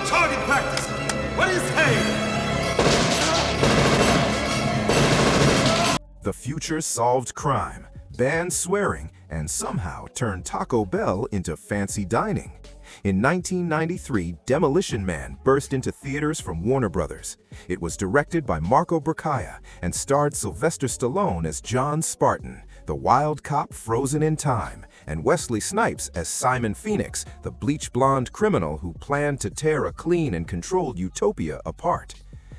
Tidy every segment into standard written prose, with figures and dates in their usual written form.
target practice. What do you say? The future solved crime, banned swearing, and somehow turned Taco Bell into fancy dining. In 1993, Demolition Man burst into theaters from Warner Brothers. It was directed by Marco Bracaia and starred Sylvester Stallone as John Spartan, the wild cop frozen in time, and Wesley Snipes as Simon Phoenix, the bleach-blonde criminal who planned to tear a clean and controlled utopia apart.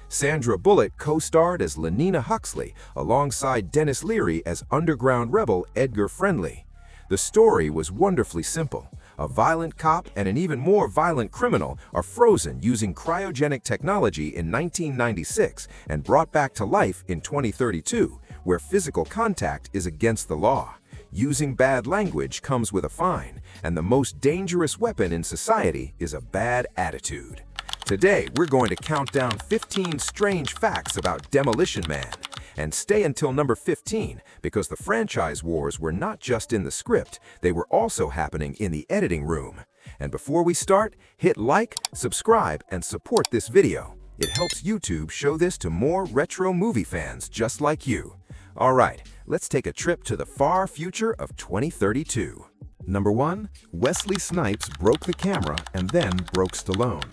Sandra Bullock co-starred as Lenina Huxley, alongside Dennis Leary as underground rebel Edgar Friendly. The story was wonderfully simple. A violent cop and an even more violent criminal are frozen using cryogenic technology in 1996 and brought back to life in 2032, where physical contact is against the law. Using bad language comes with a fine, and the most dangerous weapon in society is a bad attitude. Today, we're going to count down 15 strange facts about Demolition Man. And stay until number 15, because the franchise wars were not just in the script, they were also happening in the editing room. And before we start, hit like, subscribe, and support this video. It helps YouTube show this to more retro movie fans just like you. Alright, let's take a trip to the far future of 2032. Number 1. Wesley Snipes broke the camera and then broke Stallone.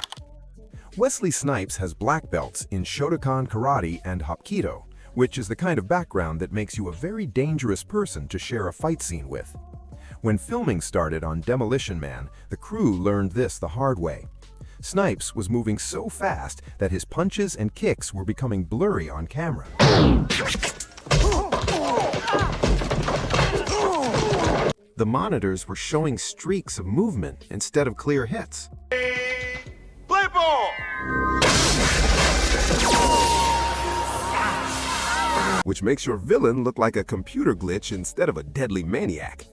Wesley Snipes has black belts in Shotokan Karate and Hapkido, which is the kind of background that makes you a very dangerous person to share a fight scene with. When filming started on Demolition Man, the crew learned this the hard way. Snipes was moving so fast that his punches and kicks were becoming blurry on camera. The monitors were showing streaks of movement instead of clear hits. Play ball! Which makes your villain look like a computer glitch instead of a deadly maniac.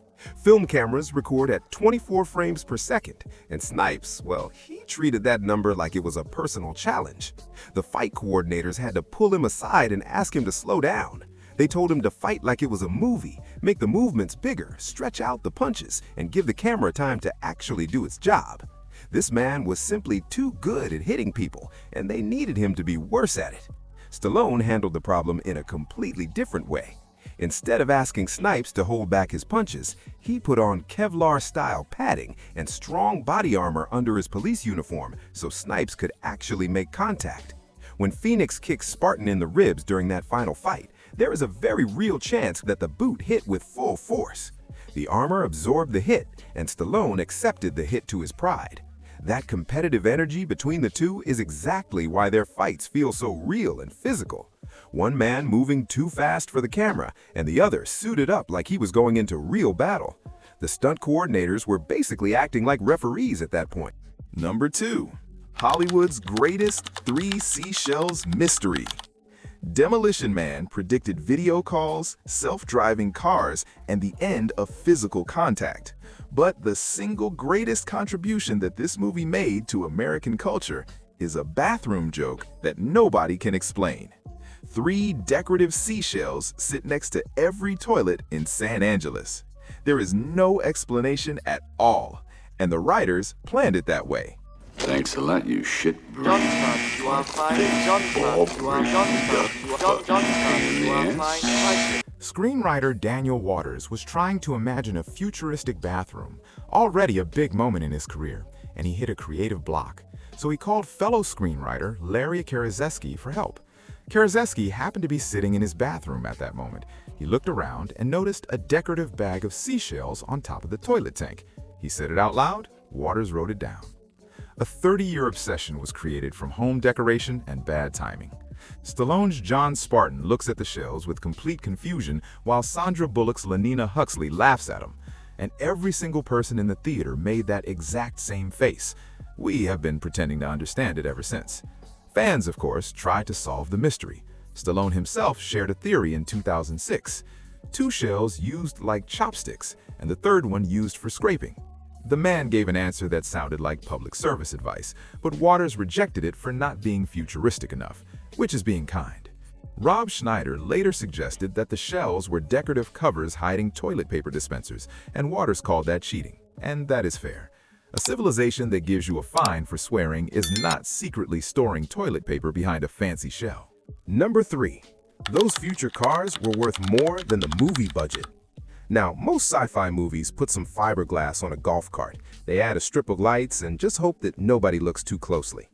Film cameras record at 24 frames per second, and Snipes, well, he treated that number like it was a personal challenge. The fight coordinators had to pull him aside and ask him to slow down. They told him to fight like it was a movie, make the movements bigger, stretch out the punches, and give the camera time to actually do its job. This man was simply too good at hitting people, and they needed him to be worse at it. Stallone handled the problem in a completely different way. Instead of asking Snipes to hold back his punches, he put on Kevlar-style padding and strong body armor under his police uniform so Snipes could actually make contact. When Phoenix kicked Spartan in the ribs during that final fight, there is a very real chance that the boot hit with full force. The armor absorbed the hit, and Stallone accepted the hit to his pride. That competitive energy between the two is exactly why their fights feel so real and physical. One man moving too fast for the camera, and the other suited up like he was going into real battle. The stunt coordinators were basically acting like referees at that point. Number 2. Hollywood's greatest 3 seashells mystery. Demolition Man predicted video calls, self-driving cars, and the end of physical contact. But the single greatest contribution that this movie made to American culture is a bathroom joke that nobody can explain. 3 decorative seashells sit next to every toilet in San Angeles. There is no explanation at all, and the writers planned it that way. Thanks a lot, you shit. Screenwriter Daniel Waters was trying to imagine a futuristic bathroom, already a big moment in his career, and he hit a creative block. So he called fellow screenwriter Larry Karaszewski for help. Karaszewski happened to be sitting in his bathroom at that moment. He looked around and noticed a decorative bag of seashells on top of the toilet tank. He said it out loud. Waters wrote it down. A 30-year obsession was created from home decoration and bad timing. Stallone's John Spartan looks at the shells with complete confusion while Sandra Bullock's Lenina Huxley laughs at him. And every single person in the theater made that exact same face. We have been pretending to understand it ever since. Fans, of course, tried to solve the mystery. Stallone himself shared a theory in 2006. 2 shells used like chopsticks, and the third one used for scraping. The man gave an answer that sounded like public service advice, but Waters rejected it for not being futuristic enough, which is being kind. Rob Schneider later suggested that the shells were decorative covers hiding toilet paper dispensers, and Waters called that cheating, and that is fair. A civilization that gives you a fine for swearing is not secretly storing toilet paper behind a fancy shell. Number 3. Those future cars were worth more than the movie budget. Now, most sci-fi movies put some fiberglass on a golf cart. They add a strip of lights and just hope that nobody looks too closely.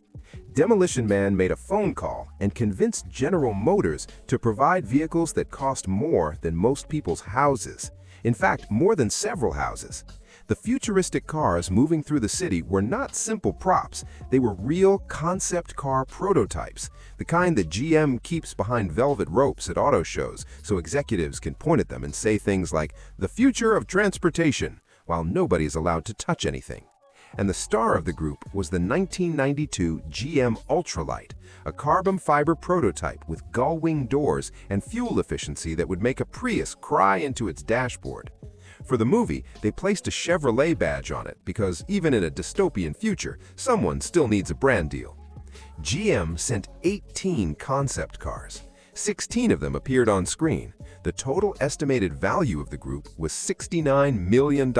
Demolition Man made a phone call and convinced General Motors to provide vehicles that cost more than most people's houses. In fact, more than several houses. The futuristic cars moving through the city were not simple props. They were real concept car prototypes, the kind that GM keeps behind velvet ropes at auto shows so executives can point at them and say things like, "The future of transportation," while nobody's allowed to touch anything. And the star of the group was the 1992 GM Ultralight, a carbon fiber prototype with gull-wing doors and fuel efficiency that would make a Prius cry into its dashboard. For the movie, they placed a Chevrolet badge on it because even in a dystopian future, someone still needs a brand deal. GM sent 18 concept cars. 16 of them appeared on screen. The total estimated value of the group was $69 million.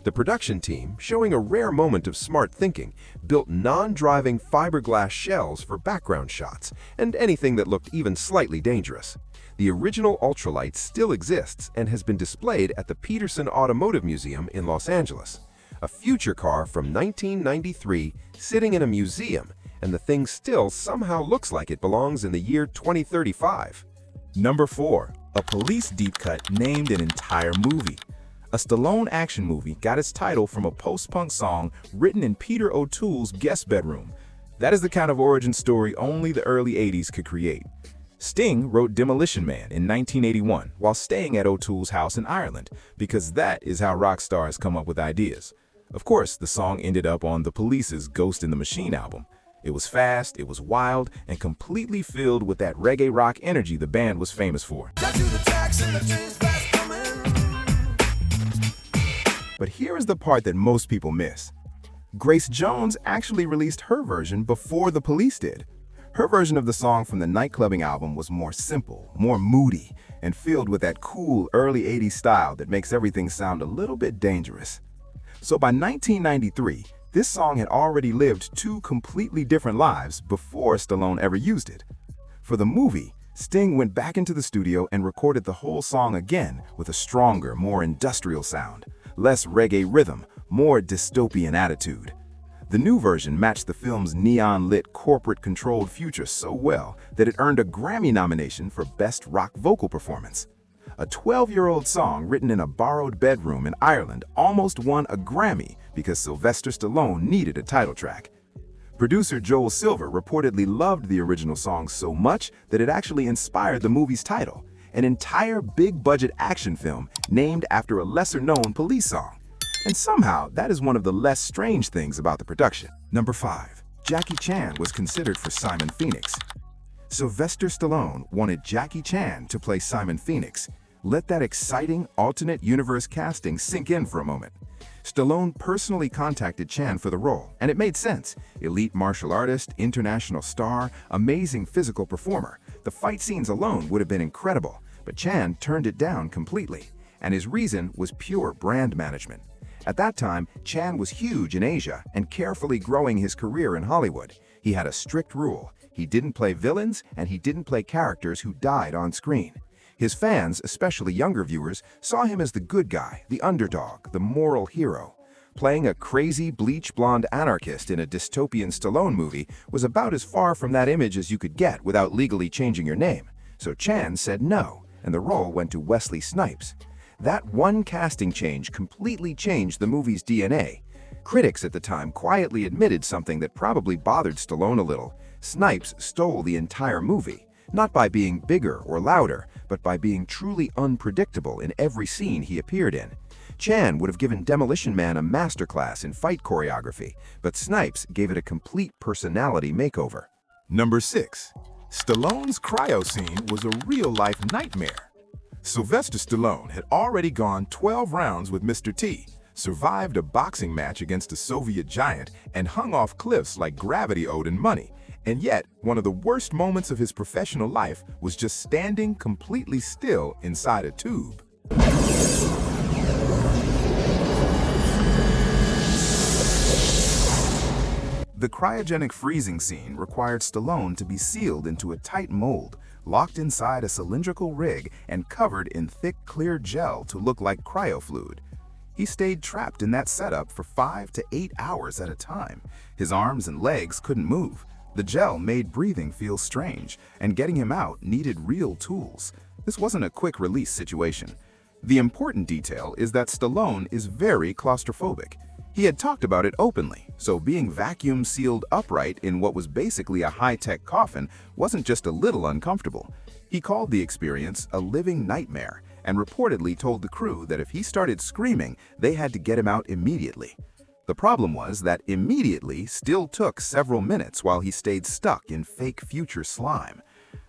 The production team, showing a rare moment of smart thinking, built non-driving fiberglass shells for background shots and anything that looked even slightly dangerous. The original Ultralight still exists and has been displayed at the Peterson Automotive Museum in Los Angeles. A future car from 1993 sitting in a museum, and the thing still somehow looks like it belongs in the year 2035. Number 4. A police deep cut named an entire movie. A Stallone action movie got its title from a post-punk song written in Peter O'Toole's guest bedroom. That is the kind of origin story only the early 80s could create. Sting wrote Demolition Man in 1981 while staying at O'Toole's house in Ireland, because that is how rock stars come up with ideas. Of course, the song ended up on The Police's Ghost in the Machine album. It was fast, it was wild, and completely filled with that reggae rock energy the band was famous for. But here is the part that most people miss. Grace Jones actually released her version before the Police did. Her version of the song from the nightclubbing album was more simple, more moody, and filled with that cool early 80s style that makes everything sound a little bit dangerous. So by 1993, this song had already lived 2 completely different lives before Stallone ever used it. For the movie, Sting went back into the studio and recorded the whole song again with a stronger, more industrial sound. Less reggae rhythm, more dystopian attitude. The new version matched the film's neon-lit, corporate-controlled future so well that it earned a Grammy nomination for Best Rock Vocal Performance. A 12-year-old song written in a borrowed bedroom in Ireland almost won a Grammy because Sylvester Stallone needed a title track. Producer Joel Silver reportedly loved the original song so much that it actually inspired the movie's title, an entire big-budget action film named after a lesser-known police song. And somehow, that is one of the less strange things about the production. Number 5. Jackie Chan was considered for Simon Phoenix. Sylvester Stallone wanted Jackie Chan to play Simon Phoenix. Let that exciting alternate universe casting sink in for a moment. Stallone personally contacted Chan for the role, and it made sense. Elite martial artist, international star, amazing physical performer. The fight scenes alone would have been incredible, but Chan turned it down completely, and his reason was pure brand management. At that time, Chan was huge in Asia and carefully growing his career in Hollywood. He had a strict rule. He didn't play villains, and he didn't play characters who died on screen. His fans, especially younger viewers, saw him as the good guy, the underdog, the moral hero. Playing a crazy, bleach-blonde anarchist in a dystopian Stallone movie was about as far from that image as you could get without legally changing your name. So Chan said no, and the role went to Wesley Snipes. That one casting change completely changed the movie's DNA. Critics at the time quietly admitted something that probably bothered Stallone a little. Snipes stole the entire movie, not by being bigger or louder, but by being truly unpredictable in every scene he appeared in. Chan would have given Demolition Man a masterclass in fight choreography, but Snipes gave it a complete personality makeover. Number 6. Stallone's cryo scene was a real-life nightmare. Sylvester Stallone had already gone 12 rounds with Mr. T, survived a boxing match against a Soviet giant, and hung off cliffs like gravity owed him money. And yet, one of the worst moments of his professional life was just standing completely still inside a tube. The cryogenic freezing scene required Stallone to be sealed into a tight mold, locked inside a cylindrical rig and covered in thick, clear gel to look like cryofluid. He stayed trapped in that setup for 5 to 8 hours at a time. His arms and legs couldn't move. The gel made breathing feel strange, and getting him out needed real tools. This wasn't a quick release situation. The important detail is that Stallone is very claustrophobic. He had talked about it openly, so being vacuum sealed upright in what was basically a high-tech coffin wasn't just a little uncomfortable. He called the experience a living nightmare, and reportedly told the crew that if he started screaming, they had to get him out immediately. The problem was that immediately still took several minutes while he stayed stuck in fake future slime.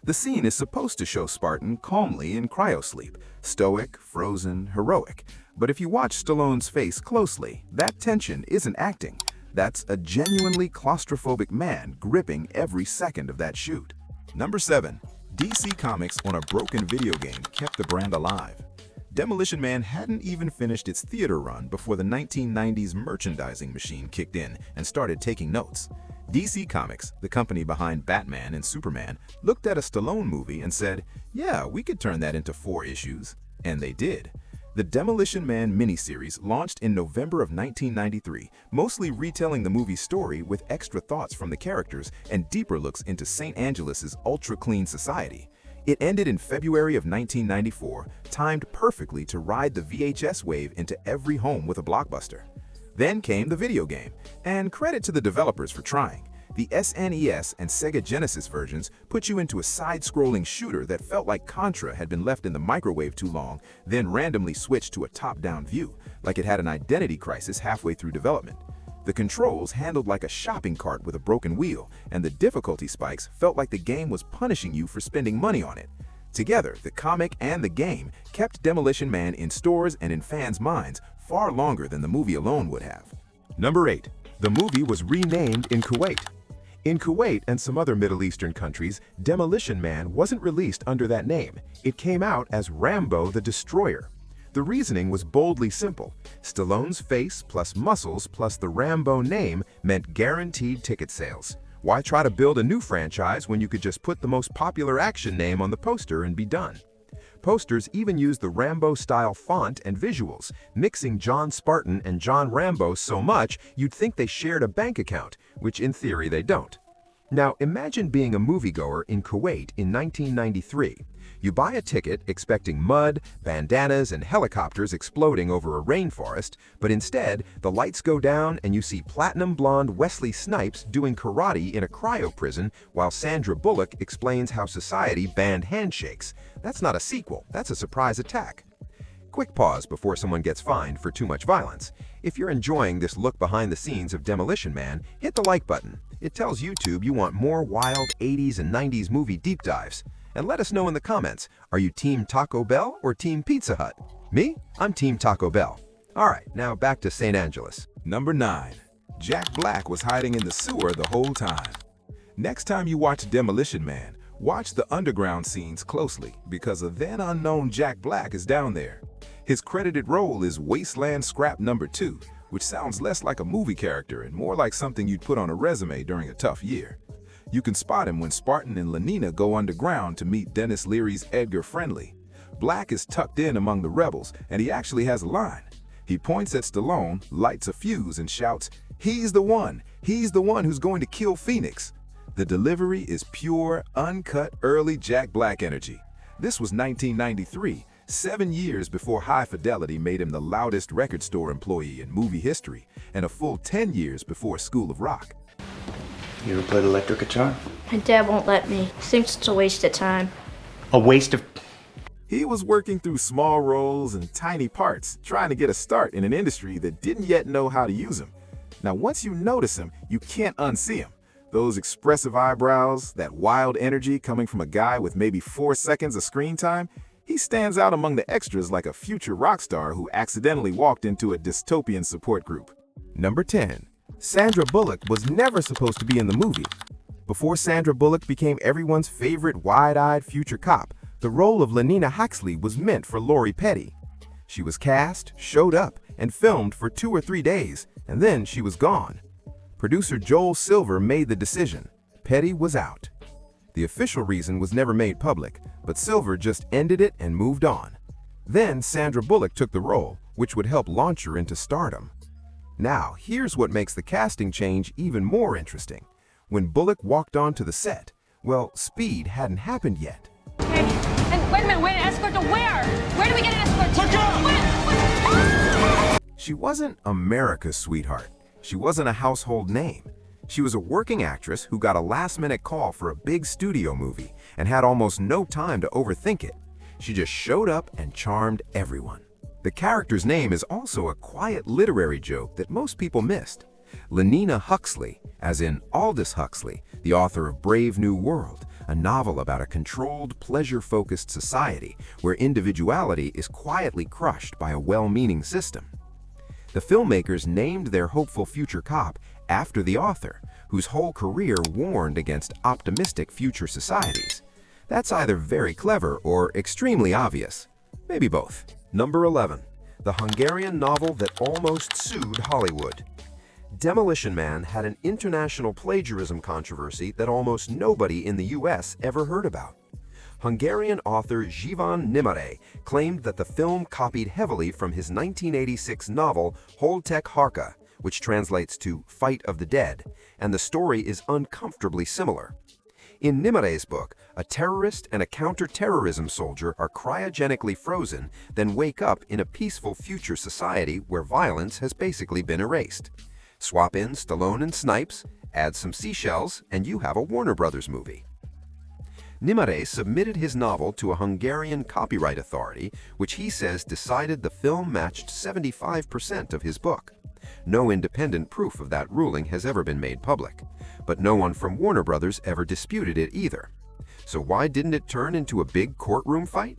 The scene is supposed to show Spartan calmly in cryosleep, stoic, frozen, heroic. But if you watch Stallone's face closely, that tension isn't acting. That's a genuinely claustrophobic man gripping every second of that shoot. Number 7. DC Comics on a broken video game kept the brand alive. Demolition Man hadn't even finished its theater run before the 1990s merchandising machine kicked in and started taking notes. DC Comics, the company behind Batman and Superman, looked at a Stallone movie and said, "Yeah, we could turn that into 4 issues." And they did. The Demolition Man miniseries launched in November of 1993, mostly retelling the movie's story with extra thoughts from the characters and deeper looks into St. Angelus's ultra-clean society. It ended in February of 1994, timed perfectly to ride the VHS wave into every home with a blockbuster. Then came the video game, and credit to the developers for trying. The SNES and Sega Genesis versions put you into a side-scrolling shooter that felt like Contra had been left in the microwave too long, then randomly switched to a top-down view, like it had an identity crisis halfway through development. The controls handled like a shopping cart with a broken wheel, and the difficulty spikes felt like the game was punishing you for spending money on it. Together, the comic and the game kept Demolition Man in stores and in fans' minds far longer than the movie alone would have. Number 8. The movie was renamed in Kuwait. In Kuwait and some other Middle Eastern countries, Demolition Man wasn't released under that name. It came out as Rambo the Destroyer. The reasoning was boldly simple. Stallone's face plus muscles plus the Rambo name meant guaranteed ticket sales. Why try to build a new franchise when you could just put the most popular action name on the poster and be done? Posters even used the Rambo-style font and visuals, mixing John Spartan and John Rambo so much you'd think they shared a bank account, which in theory they don't. Now imagine being a moviegoer in Kuwait in 1993. You buy a ticket expecting mud, bandanas, and helicopters exploding over a rainforest, but instead, the lights go down and you see platinum blonde Wesley Snipes doing karate in a cryo-prison while Sandra Bullock explains how society banned handshakes. That's not a sequel, that's a surprise attack. Quick pause before someone gets fined for too much violence. If you're enjoying this look behind the scenes of Demolition Man, hit the like button. It tells YouTube you want more wild 80s and 90s movie deep dives. And let us know in the comments, are you Team Taco Bell or Team Pizza Hut? Me? I'm Team Taco Bell. Alright, now back to St. Angeles. Number 9. Jack Black was hiding in the sewer the whole time. Next time you watch Demolition Man, watch the underground scenes closely because a then unknown Jack Black is down there. His credited role is Wasteland Scrap Number 2, which sounds less like a movie character and more like something you'd put on a resume during a tough year. You can spot him when Spartan and Lenina go underground to meet Dennis Leary's Edgar Friendly. Black is tucked in among the rebels, and he actually has a line. He points at Stallone, lights a fuse, and shouts, "He's the one! He's the one who's going to kill Phoenix!" The delivery is pure, uncut, early Jack Black energy. This was 1993, 7 years before High Fidelity made him the loudest record store employee in movie history, and a full 10 years before School of Rock. You ever played electric guitar? My dad won't let me. Thinks it's a waste of time. A waste of... He was working through small roles and tiny parts, trying to get a start in an industry that didn't yet know how to use him. Now, once you notice him, you can't unsee him. Those expressive eyebrows, that wild energy coming from a guy with maybe 4 seconds of screen time, he stands out among the extras like a future rock star who accidentally walked into a dystopian support group. Number 10. Sandra Bullock was never supposed to be in the movie. Before Sandra Bullock became everyone's favorite wide-eyed future cop, the role of Lenina Huxley was meant for Lori Petty. She was cast, showed up, and filmed for 2 or 3 days, and then she was gone. Producer Joel Silver made the decision. Petty was out. The official reason was never made public, but Silver just ended it and moved on. Then Sandra Bullock took the role, which would help launch her into stardom. Now, here's what makes the casting change even more interesting. When Bullock walked onto the set, well, speed hadn't happened yet. Okay, and wait a minute, an escort to where? Where do we get an escort to? What? She wasn't America's sweetheart. She wasn't a household name. She was a working actress who got a last-minute call for a big studio movie and had almost no time to overthink it. She just showed up and charmed everyone. The character's name is also a quiet literary joke that most people missed. Lenina Huxley, as in Aldous Huxley, the author of Brave New World, a novel about a controlled, pleasure-focused society where individuality is quietly crushed by a well-meaning system. The filmmakers named their hopeful future cop after the author, whose whole career warned against optimistic future societies. That's either very clever or extremely obvious. Maybe both. Number 11. The Hungarian novel that almost sued Hollywood. Demolition Man had an international plagiarism controversy that almost nobody in the US ever heard about. Hungarian author Zsivan Nimare claimed that the film copied heavily from his 1986 novel Holtek Harka, which translates to Fight of the Dead, and the story is uncomfortably similar. In Nimare's book, a terrorist and a counter-terrorism soldier are cryogenically frozen, then wake up in a peaceful future society where violence has basically been erased. Swap in Stallone and Snipes, add some seashells, and you have a Warner Brothers movie. Nimare submitted his novel to a Hungarian copyright authority, which he says decided the film matched 75% of his book. No independent proof of that ruling has ever been made public, but no one from Warner Brothers ever disputed it either. So why didn't it turn into a big courtroom fight?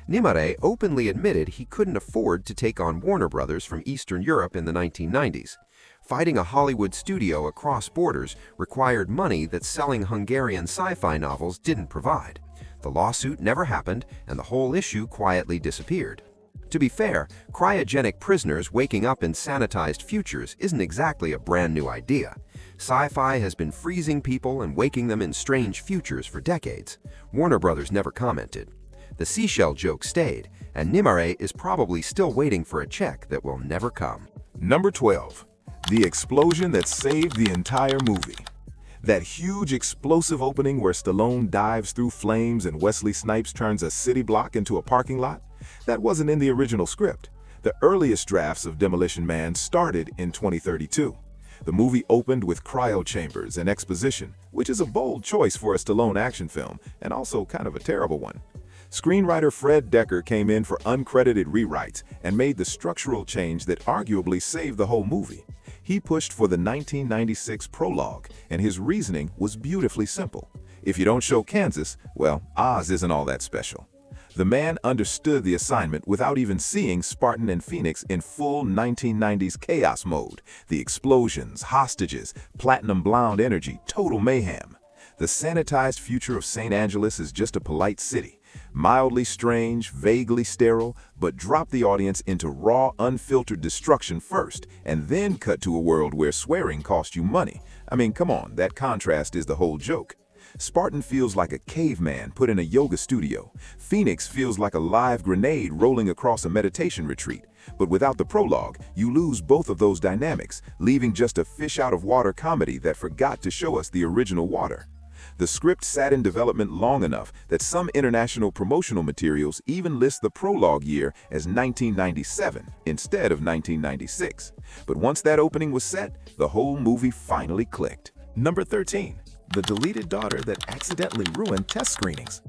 Nimare openly admitted he couldn't afford to take on Warner Brothers from Eastern Europe in the 1990s. Fighting a Hollywood studio across borders required money that selling Hungarian sci-fi novels didn't provide. The lawsuit never happened, and the whole issue quietly disappeared. To be fair, cryogenic prisoners waking up in sanitized futures isn't exactly a brand new idea. Sci-fi has been freezing people and waking them in strange futures for decades. Warner Brothers never commented. The seashell joke stayed, and Nimare is probably still waiting for a check that will never come. Number 12. The explosion that saved the entire movie. That huge explosive opening where Stallone dives through flames and Wesley Snipes turns a city block into a parking lot, that wasn't in the original script. The earliest drafts of Demolition Man started in 2032. The movie opened with cryo chambers and exposition, which is a bold choice for a Stallone action film, and also kind of a terrible one. Screenwriter Fred Decker came in for uncredited rewrites and made the structural change that arguably saved the whole movie. He pushed for the 1996 prologue, and his reasoning was beautifully simple. If you don't show Kansas, well, Oz isn't all that special. The man understood the assignment without even seeing Spartan and Phoenix in full 1990s chaos mode. The explosions, hostages, platinum blonde energy, total mayhem. The sanitized future of St. Angeles is just a polite city. Mildly strange, vaguely sterile, but drop the audience into raw, unfiltered destruction first, and then cut to a world where swearing cost you money. I mean, come on, that contrast is the whole joke. Spartan feels like a caveman put in a yoga studio. Phoenix feels like a live grenade rolling across a meditation retreat. But without the prologue, you lose both of those dynamics, leaving just a fish-out-of-water comedy that forgot to show us the original water. The script sat in development long enough that some international promotional materials even list the prologue year as 1997 instead of 1996. But once that opening was set, the whole movie finally clicked. Number 13. The deleted daughter that accidentally ruined test screenings.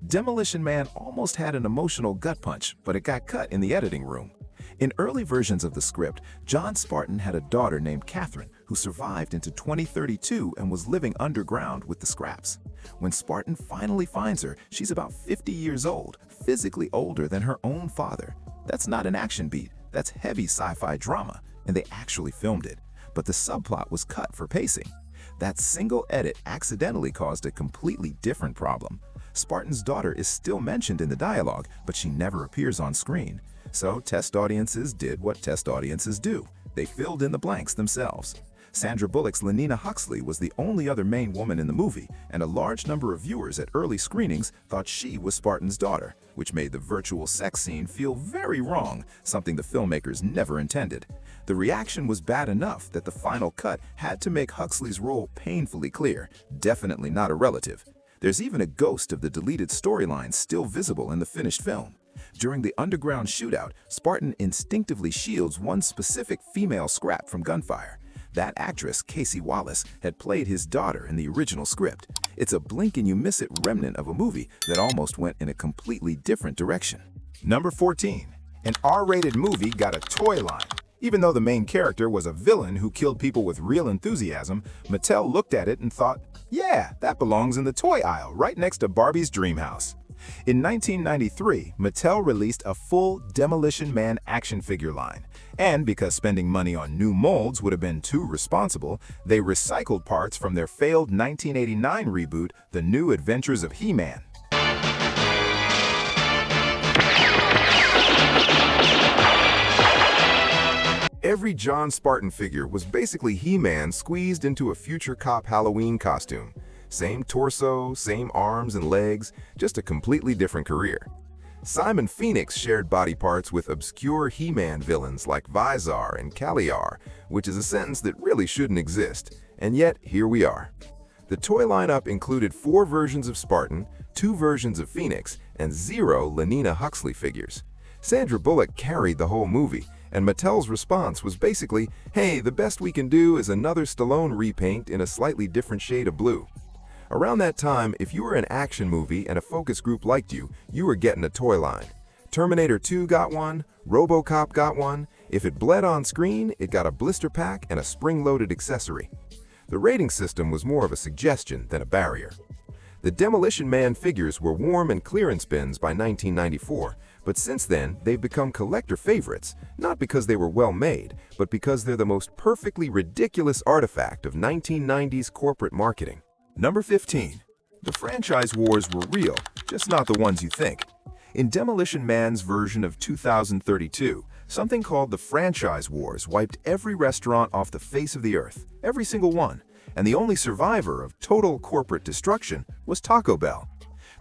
Demolition Man almost had an emotional gut punch, but it got cut in the editing room. In early versions of the script, John Spartan had a daughter named Catherine who survived into 2032 and was living underground with the scraps. When Spartan finally finds her, she's about 50 years old, physically older than her own father. That's not an action beat, that's heavy sci-fi drama, and they actually filmed it. But the subplot was cut for pacing. That single edit accidentally caused a completely different problem. Spartan's daughter is still mentioned in the dialogue, but she never appears on screen. So test audiences did what test audiences do. They filled in the blanks themselves. Sandra Bullock's Lenina Huxley was the only other main woman in the movie, and a large number of viewers at early screenings thought she was Spartan's daughter, which made the virtual sex scene feel very wrong, something the filmmakers never intended. The reaction was bad enough that the final cut had to make Huxley's role painfully clear, definitely not a relative. There's even a ghost of the deleted storyline still visible in the finished film. During the underground shootout, Spartan instinctively shields one specific female scrap from gunfire. That actress, Casey Wallace, had played his daughter in the original script. It's a blink-and-you-miss-it remnant of a movie that almost went in a completely different direction. Number 14. An R-rated movie got a toy line. Even though the main character was a villain who killed people with real enthusiasm, Mattel looked at it and thought, yeah, that belongs in the toy aisle right next to Barbie's dream house. In 1993, Mattel released a full Demolition Man action figure line. And because spending money on new molds would have been too responsible, they recycled parts from their failed 1989 reboot, The New Adventures of He-Man. Every John Spartan figure was basically He-Man squeezed into a future cop Halloween costume. Same torso, same arms and legs, just a completely different career. Simon Phoenix shared body parts with obscure He-Man villains like Vizar and Kaliar, which is a sentence that really shouldn't exist, and yet here we are. The toy lineup included 4 versions of Spartan, 2 versions of Phoenix, and 0 Lenina Huxley figures. Sandra Bullock carried the whole movie, and Mattel's response was basically, hey, the best we can do is another Stallone repaint in a slightly different shade of blue. Around that time, if you were an action movie and a focus group liked you, you were getting a toy line. Terminator 2 got one, RoboCop got one. If it bled on screen, it got a blister pack and a spring-loaded accessory. The rating system was more of a suggestion than a barrier. The Demolition Man figures were warm and clearance bins by 1994, but since then, they've become collector favorites, not because they were well made, but because they're the most perfectly ridiculous artifact of 1990s corporate marketing. Number 15. The franchise wars were real, just not the ones you think. In Demolition Man's version of 2032, something called the franchise wars wiped every restaurant off the face of the earth, every single one, and the only survivor of total corporate destruction was Taco Bell.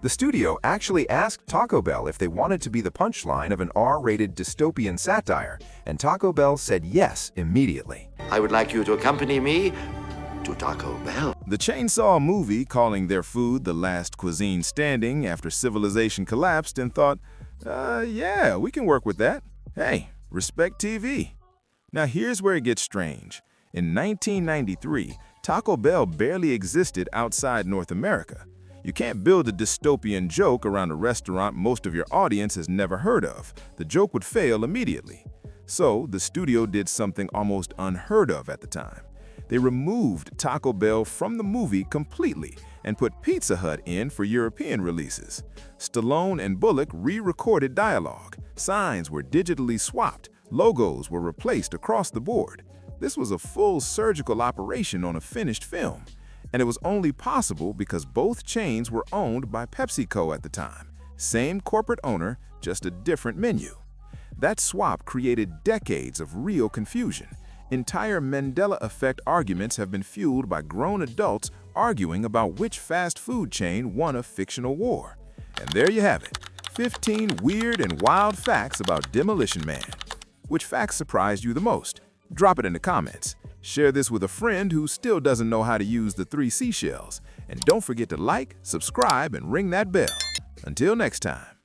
The studio actually asked Taco Bell if they wanted to be the punchline of an R-rated dystopian satire, and Taco Bell said yes immediately. I would like you to accompany me to Taco Bell. The chain saw a movie calling their food the last cuisine standing after civilization collapsed and thought, yeah, we can work with that. Hey, respect TV. Now here's where it gets strange. In 1993, Taco Bell barely existed outside North America. You can't build a dystopian joke around a restaurant most of your audience has never heard of. The joke would fail immediately. So the studio did something almost unheard of at the time. They removed Taco Bell from the movie completely and put Pizza Hut in for European releases. Stallone and Bullock re-recorded dialogue. Signs were digitally swapped. Logos were replaced across the board. This was a full surgical operation on a finished film. And it was only possible because both chains were owned by PepsiCo at the time. Same corporate owner, just a different menu. That swap created decades of real confusion. Entire Mandela effect arguments have been fueled by grown adults arguing about which fast food chain won a fictional war. And there you have it, 15 weird and wild facts about Demolition Man. Which facts surprised you the most? Drop it in the comments. Share this with a friend who still doesn't know how to use the 3 seashells. And don't forget to like, subscribe, and ring that bell. Until next time.